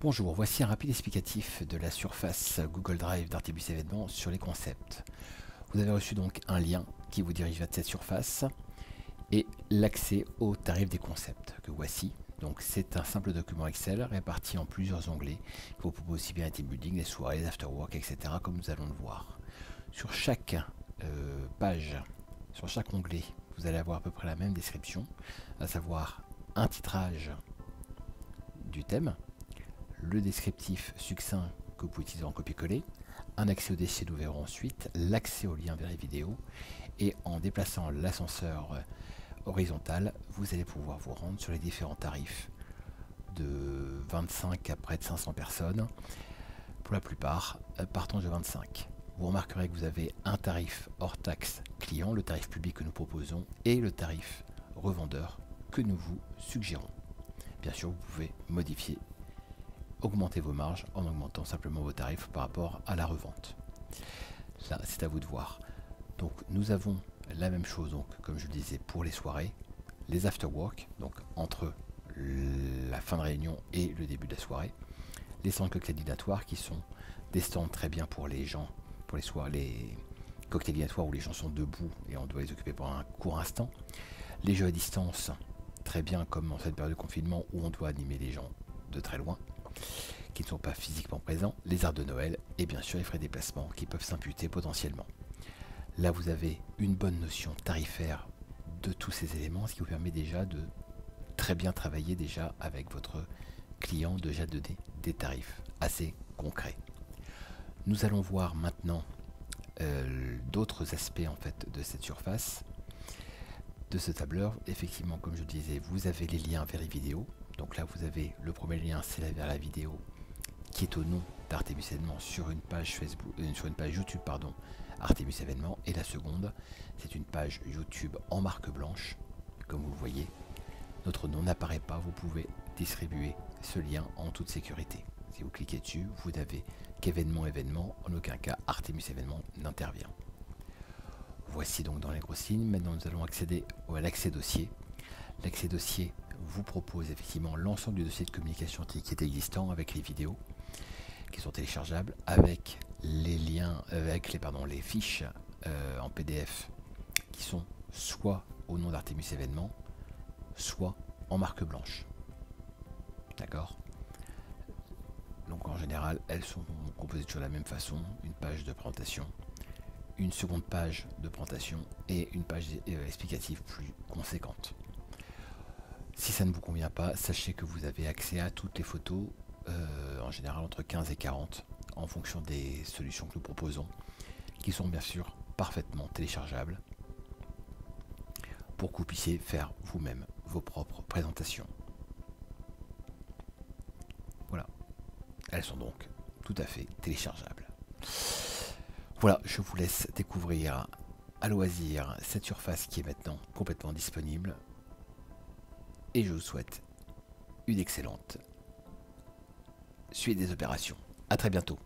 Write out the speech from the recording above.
Bonjour, voici un rapide explicatif de la surface Google Drive d'Artibus Événements sur les concepts. Vous avez reçu donc un lien qui vous dirige vers cette surface et l'accès au tarif des concepts que voici. Donc c'est un simple document Excel réparti en plusieurs onglets qui vous propose aussi bien un team building, les soirées, les afterwork, etc. comme nous allons le voir. Sur chaque page, sur chaque onglet, vous allez avoir à peu près la même description, à savoir un titrage du thème, le descriptif succinct que vous pouvez utiliser en copier-coller, un accès au dossier nous verrons ensuite, l'accès au lien vers les vidéos, et en déplaçant l'ascenseur horizontal, vous allez pouvoir vous rendre sur les différents tarifs de 25 à près de 500 personnes, pour la plupart partant de 25. Vous remarquerez que vous avez un tarif hors taxe client, le tarif public que nous proposons, et le tarif revendeur que nous vous suggérons. Bien sûr, vous pouvez modifier, augmenter vos marges en augmentant simplement vos tarifs par rapport à la revente. Là, c'est à vous de voir. Donc, nous avons la même chose, donc, comme je le disais, pour les soirées, les afterwork, donc entre la fin de réunion et le début de la soirée, les stands cocktails dînatoires qui sont des stands très bien pour les gens, pour les soirées, les cocktails dînatoires où les gens sont debout et on doit les occuper pendant un court instant, les jeux à distance, très bien comme en cette période de confinement où on doit animer les gens de très loin, qui ne sont pas physiquement présents, les arts de Noël et bien sûr les frais de déplacement qui peuvent s'imputer potentiellement. Là vous avez une bonne notion tarifaire de tous ces éléments, ce qui vous permet déjà de très bien travailler déjà avec votre client, déjà donner des tarifs assez concrets. Nous allons voir maintenant d'autres aspects en fait de cette surface, de ce tableur. Effectivement, comme je disais, vous avez les liens vers les vidéos. Donc là, vous avez le premier lien, c'est vers la vidéo qui est au nom d'Artibus Événements sur une page Facebook, sur une page YouTube, pardon, Artibus Événements. Et la seconde, c'est une page YouTube en marque blanche. Comme vous le voyez, notre nom n'apparaît pas. Vous pouvez distribuer ce lien en toute sécurité. Si vous cliquez dessus, vous n'avez qu'événement, événement. En aucun cas, Artibus Événements n'intervient. Voici donc dans les grosses lignes. Maintenant, nous allons accéder à l'accès dossier. L'accès dossier vous propose effectivement l'ensemble du dossier de communication qui est existant avec les vidéos qui sont téléchargeables, avec les liens, avec les fiches en PDF qui sont soit au nom d'Artibus Événements, soit en marque blanche. D'accord? Donc en général, elles sont composées toujours de la même façon, une page de présentation, une seconde page de présentation et une page explicative plus conséquente. Si ça ne vous convient pas, sachez que vous avez accès à toutes les photos, en général entre 15 et 40, en fonction des solutions que nous proposons, qui sont bien sûr parfaitement téléchargeables, pour que vous puissiez faire vous-même vos propres présentations. Voilà, elles sont donc tout à fait téléchargeables. Voilà, je vous laisse découvrir à loisir cette surface qui est maintenant complètement disponible. Et je vous souhaite une excellente suite des opérations. À très bientôt.